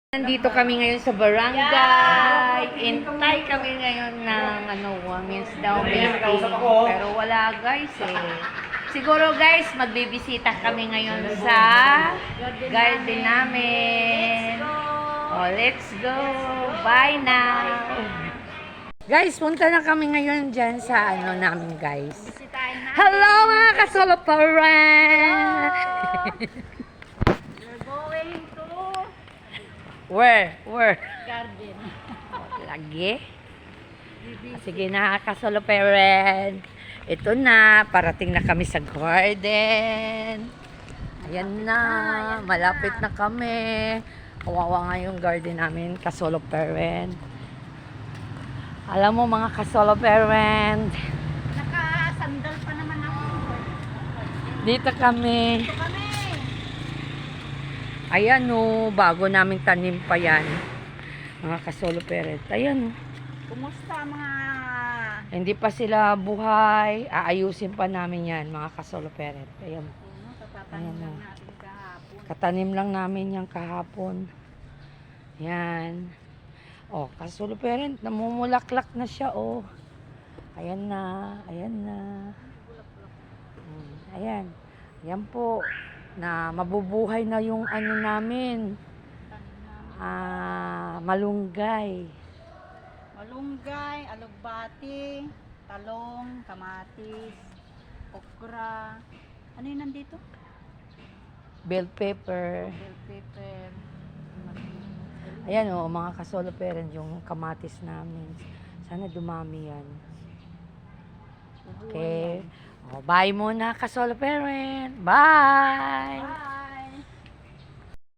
Nandito kami ngayon sa barangay. Intay kami ngayon ng women's daw meeting. Pero wala guys eh. Siguro guys, magbibisita kami ngayon sa garden namin. Oh, let's go. Bye now. Guys, punta na kami ngayon dyan sa namin guys. Hello mga kasoloparan! Where? Garden. Lagi? Sige na, kasoloparan. Ito na, parating na kami sa garden. Ayan na, malapit na kami. Kawawa nga yung garden namin, kasoloparan. Alam mo mga kasoloparan, Naka-sandal pa naman ako. dito kami. Ayan o, bago naming tanim pa yan. Mga kasoloparan. Ayan o. Kumusta mga... Hindi pa sila buhay. Aayusin pa namin yan, mga kasoloparan. Ayan. Katatanim lang natin kahapon. Katanim lang namin yan kahapon. Yan. O, kasoloparan, namumulaklak na siya o. Ayan na. Ayan na. Ayan. Ayan po. Na mabubuhay na yung namin. Malunggay. Malunggay, alugbati, talong, kamatis, okra. Ano yun nandito? Bell pepper. Bell pepper. Ayan o, mga kasoloparan, yung kamatis namin. Sana dumami yan. Okay. O, bye muna, kasoloparan. Bye!